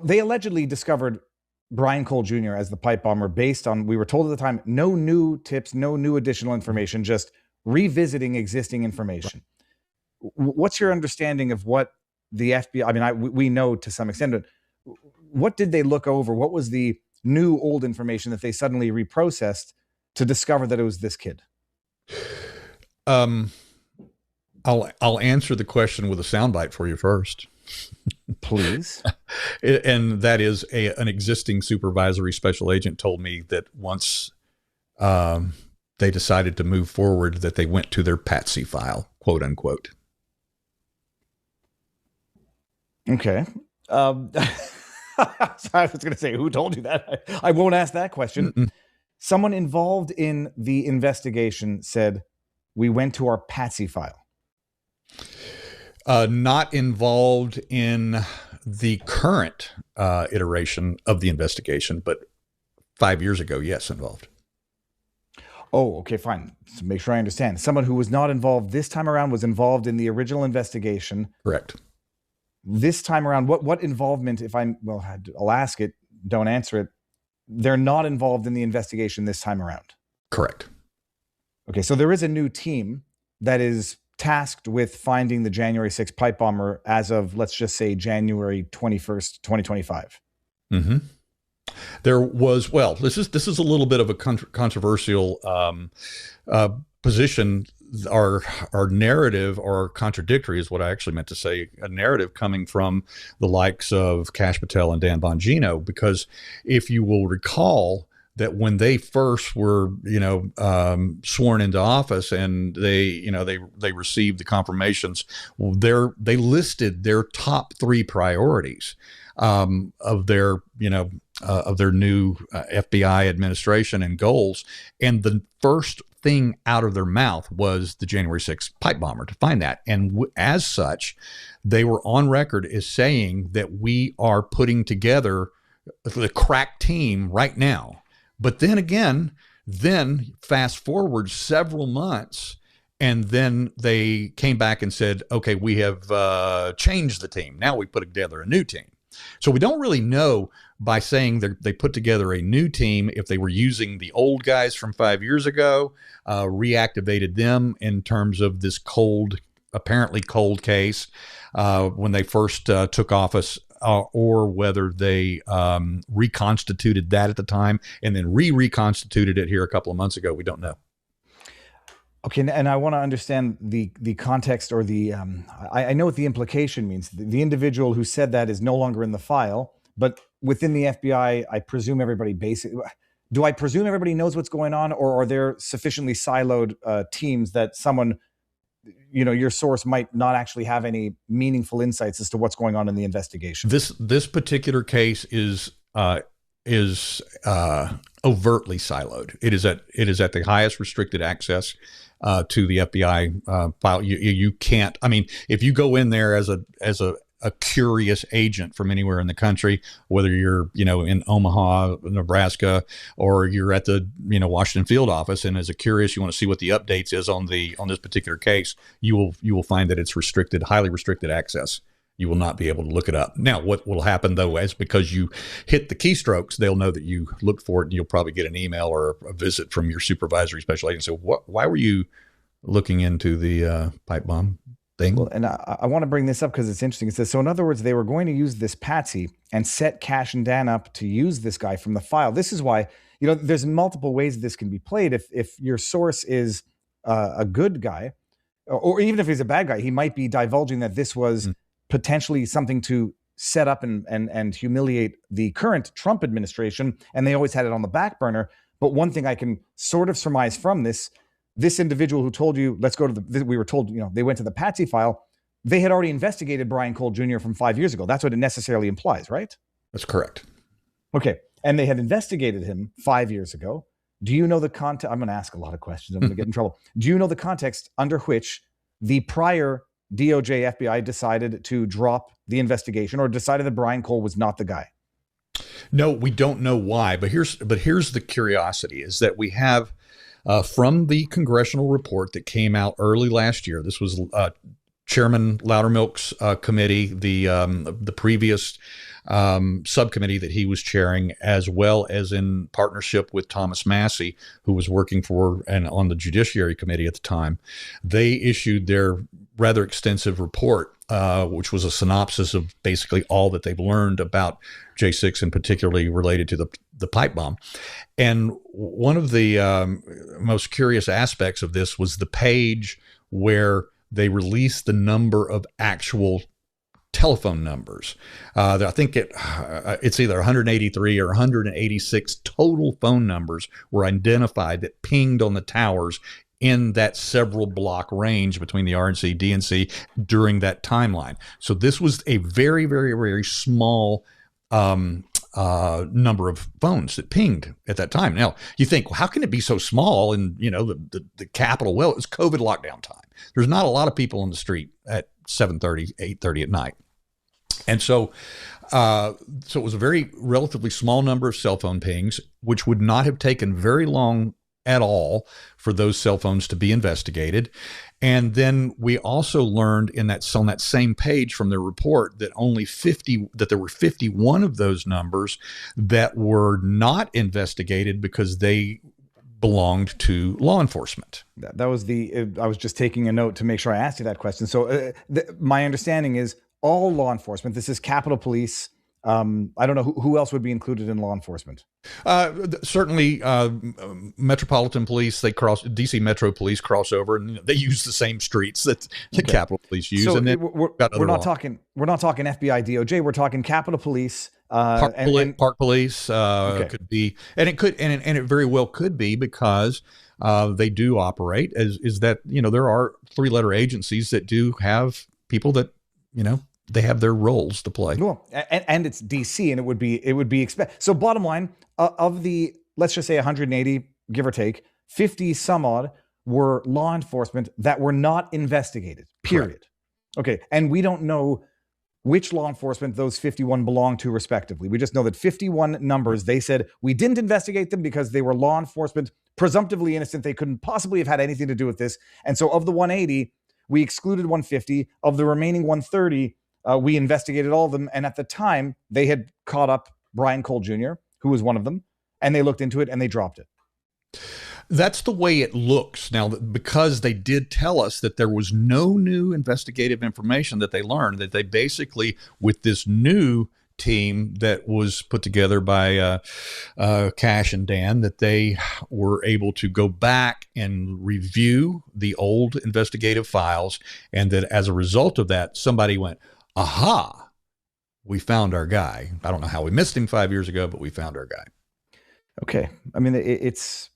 They allegedly discovered Brian Cole Jr. as the pipe bomber based on, we were told at the time, no new tips, no new additional information, just revisiting existing information. What's your understanding of what the FBI, I mean, we know to some extent, but what did they look over? What was the new old information that they suddenly reprocessed to discover that it was this kid? I'll answer the question with a soundbite for you first. Please. And that is an existing supervisory special agent told me that once they decided to move forward, that they went to their Patsy file, quote unquote. Okay. I was going to say, who told you that? I won't ask that question. Mm-mm. Someone involved in the investigation said, we went to our Patsy file. Not involved in the current iteration of the investigation, but 5 years ago, yes, involved. Oh, okay, fine. So make sure I understand. Someone who was not involved this time around was involved in the original investigation. Correct. This time around, what involvement, I'll ask it, don't answer it. They're not involved in the investigation this time around. Correct. Okay, so there is a new team that is tasked with finding the January 6th pipe bomber as of, let's just say, January 21st, 2025. Mm-hmm. There was, this is a little bit of a controversial position. Our narrative, or contradictory is what I actually meant to say, a narrative coming from the likes of Kash Patel and Dan Bongino, because if you will recall that when they first were, sworn into office and they received the confirmations, they listed their top three priorities of their new FBI administration and goals. And the first thing out of their mouth was the January 6th pipe bomber, to find that. And as such, they were on record as saying that we are putting together the crack team right now. But then again, fast forward several months, and then they came back and said, okay, we have changed the team. Now we put together a new team. So we don't really know, by saying they put together a new team, if they were using the old guys from 5 years ago, reactivated them in terms of this apparently cold case when they first took office, or whether they reconstituted that at the time and then reconstituted it here a couple of months ago. We don't know. Okay, and I want to understand the context, or I know what the implication means. The individual who said that is no longer in the file, but within the FBI, I presume everybody do I presume everybody knows what's going on, or are there sufficiently siloed teams that someone, your source might not actually have any meaningful insights as to what's going on in the investigation? This particular case is overtly siloed. It is at the highest restricted access to the FBI file. You can't. I mean, if you go in there as a curious agent from anywhere in the country, whether you're in Omaha, Nebraska, or you're at the Washington field office, and as a curious, you want to see what the updates is on this particular case, you will find that it's restricted, highly restricted access. You will not be able to look it up. Now, what will happen, though, is because you hit the keystrokes, they'll know that you looked for it, and you'll probably get an email or a visit from your supervisory special agent. So why were you looking into the pipe bomb thing? Well, and I want to bring this up because it's interesting. It says, so in other words, they were going to use this Patsy and set Kash and Dan up to use this guy from the file. This is why, there's multiple ways this can be played. If your source is a good guy, or even if he's a bad guy, he might be divulging that this was potentially something to set up and humiliate the current Trump administration, and they always had it on the back burner. But one thing I can sort of surmise from this individual who told you, let's go to we were told, they went to the Patsy file, they had already investigated Brian Cole Jr. from 5 years ago. That's what it necessarily implies, right? That's correct. Okay. And they had investigated him 5 years ago. Do you know the context? I'm going to ask a lot of questions. I'm going to get in trouble. Do you know the context under which the prior DOJ FBI decided to drop the investigation, or decided that Brian Cole was not the guy? No, we don't know why. But here's the curiosity, is that we have from the congressional report that came out early last year. This was Chairman Loudermilk's committee, the previous subcommittee that he was chairing, as well as in partnership with Thomas Massey, who was working for and on the Judiciary Committee at the time. They issued their rather extensive report, which was a synopsis of basically all that they've learned about J6 and particularly related to the pipe bomb. And one of the most curious aspects of this was the page where they released the number of actual telephone numbers. I think it's either 183 or 186 total phone numbers were identified that pinged on the towers in that several block range between the RNC, DNC during that timeline. So this was a very, very, very small number of phones that pinged at that time. Now you think, well, how can it be so small? And the Capitol, well, it was COVID lockdown time. There's not a lot of people on the street at 7:30, 8:30 at night. And so it was a very relatively small number of cell phone pings, which would not have taken very long at all for those cell phones to be investigated. And then we also learned on that same page from the report that there were 51 of those numbers that were not investigated because they belonged to law enforcement. That was I was just taking a note to make sure I asked you that question. So my understanding is all law enforcement, this is Capitol Police. I don't know who else would be included in law enforcement. Certainly, Metropolitan Police, DC Metro Police cross over, and they use the same streets that the Capitol Police use. So and then we're not talking FBI, DOJ. We're talking Capitol Police. Park Police could be, and it very well could be because they do operate is that there are 3-letter agencies that do have people that they have their roles to play. Cool. And it's DC, and it would be so bottom line, of the, let's just say 180, give or take, 50 some odd were law enforcement that were not investigated, period. Correct. Okay. And we don't know which law enforcement those 51 belong to respectively. We just know that 51 numbers, they said we didn't investigate them because they were law enforcement, presumptively innocent. They couldn't possibly have had anything to do with this. And so of the 180, we excluded 150. Of the remaining 130, we investigated all of them. And at the time, they had caught up Brian Cole Jr., who was one of them, and they looked into it and they dropped it. That's the way it looks now, because they did tell us that there was no new investigative information that they learned, that they basically, with this new team that was put together by Cash and Dan, that they were able to go back and review the old investigative files. And that as a result of that, somebody went, aha, we found our guy. I don't know how we missed him 5 years ago, but we found our guy. Okay. I mean, it's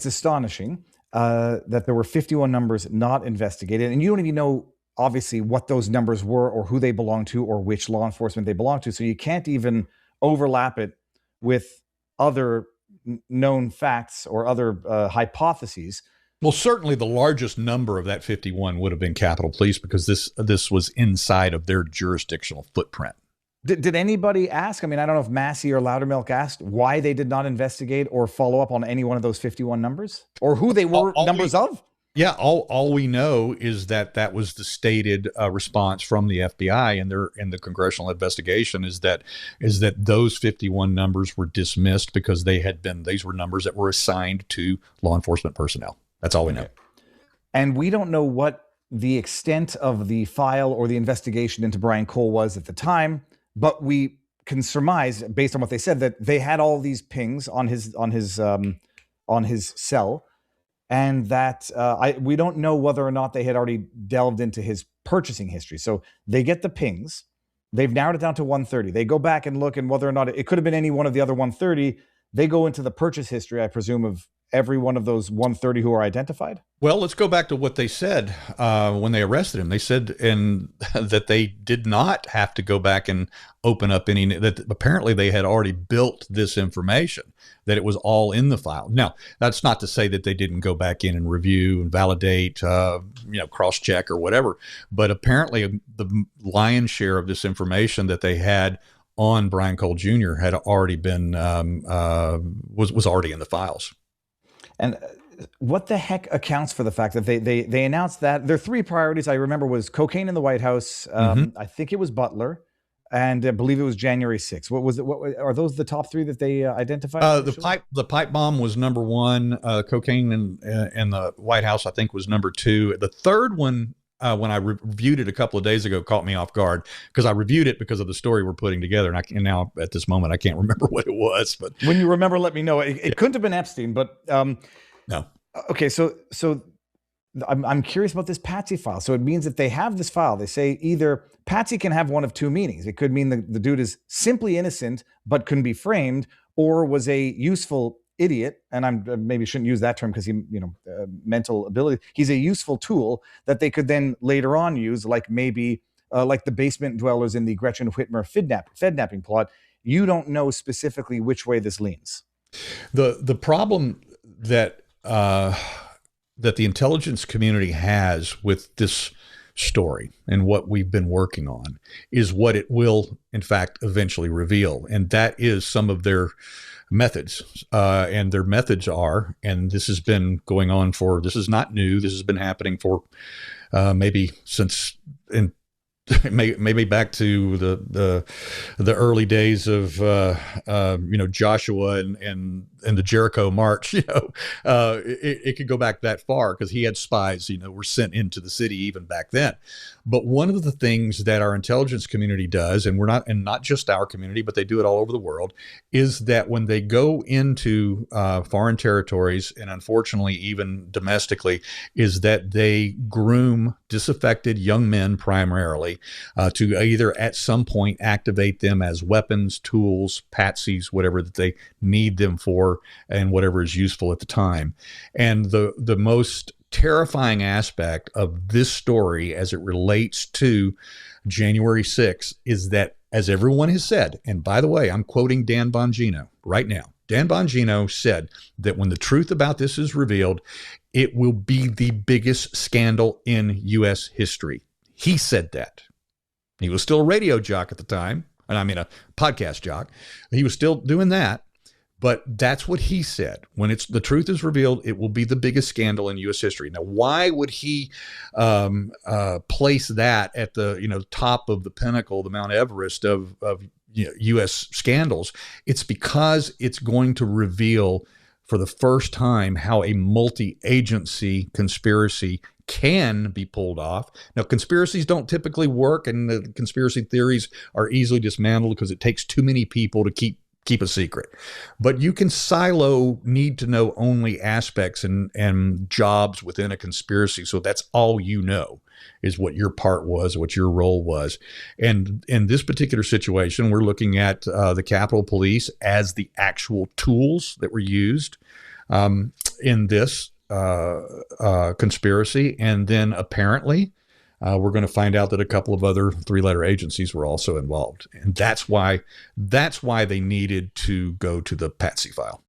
astonishing that there were 51 numbers not investigated. And you don't even know, obviously, what those numbers were or who they belong to or which law enforcement they belong to. So you can't even overlap it with other known facts or other hypotheses. Well, certainly the largest number of that 51 would have been Capitol Police, because this was inside of their jurisdictional footprint. Did anybody ask? I mean, I don't know if Massey or Loudermilk asked why they did not investigate or follow up on any one of those 51 numbers or who they were numbers of? Yeah, all we know is that was the stated response from the FBI in the congressional investigation is that those 51 numbers were dismissed because these were numbers that were assigned to law enforcement personnel. That's all we know. And we don't know what the extent of the file or the investigation into Brian Cole was at the time, but we can surmise based on what they said that they had all these pings on his cell. And that we don't know whether or not they had already delved into his purchasing history. So they get the pings. They've narrowed it down to 130. They go back and look, and whether or not it could have been any one of the other 130. They go into the purchase history, I presume, of every one of those 130 who are identified. Well, let's go back to what they said when they arrested him. They said that they did not have to go back and open up that apparently they had already built this information, that it was all in the file. Now, that's not to say that they didn't go back in and review and validate, cross-check or whatever. But apparently the lion's share of this information that they had on Brian Cole Jr. had already been was already in the files. And what the heck accounts for the fact that they announced that their three priorities, I remember, was cocaine in the White House. I think it was Butler, and I believe it was January 6th. What was it? What are those the top three that they identified? The pipe bomb was number one. Cocaine in the White House, I think, was number two. The third one, when I reviewed it a couple of days ago, caught me off guard because I reviewed it because of the story we're putting together, and now at this moment I can't remember what it was. But when you remember, let me know. It couldn't have been Epstein, but no. Okay, so I'm curious about this Patsy file. So it means that they have this file. They say either Patsy can have one of two meanings. It could mean the dude is simply innocent but couldn't be framed, or was a useful idiot. And I'm maybe shouldn't use that term because mental ability. He's a useful tool that they could then later on use, like maybe like the basement dwellers in the Gretchen Whitmer fednapping plot. You don't know specifically which way this leans. The problem that that the intelligence community has with this story and what we've been working on is what it will, in fact, eventually reveal. And that is some of their methods. And their methods are, and this has been going on this is not new. This has been happening for maybe since maybe back to the early days of Joshua and the Jericho March. It could go back that far because he had spies were sent into the city even back then. But one of the things that our intelligence community does, and not just our community, but they do it all over the world, is that when they go into foreign territories, and unfortunately even domestically, is that they groom disaffected young men primarily to either at some point activate them as weapons, tools, patsies, whatever that they need them for, and whatever is useful at the time. And the most terrifying aspect of this story as it relates to January 6th is that, as everyone has said, and by the way, I'm quoting Dan Bongino right now. Dan Bongino said that when the truth about this is revealed, it will be the biggest scandal in U.S. history. He said that. He was still a radio jock at the time, and I mean a podcast jock. He was still doing that. But that's what he said. When the truth is revealed, it will be the biggest scandal in U.S. history. Now, why would he place that at the top of the pinnacle, the Mount Everest of U.S. scandals? It's because it's going to reveal for the first time how a multi-agency conspiracy can be pulled off. Now, conspiracies don't typically work, and the conspiracy theories are easily dismantled because it takes too many people to keep a secret. But you can silo need to know only aspects and jobs within a conspiracy. So that's all you know is what your part was, what your role was. And in this particular situation, we're looking at the Capitol Police as the actual tools that were used in this conspiracy. And then apparently we're going to find out that a couple of other three-letter agencies were also involved. And that's why they needed to go to the Patsy file.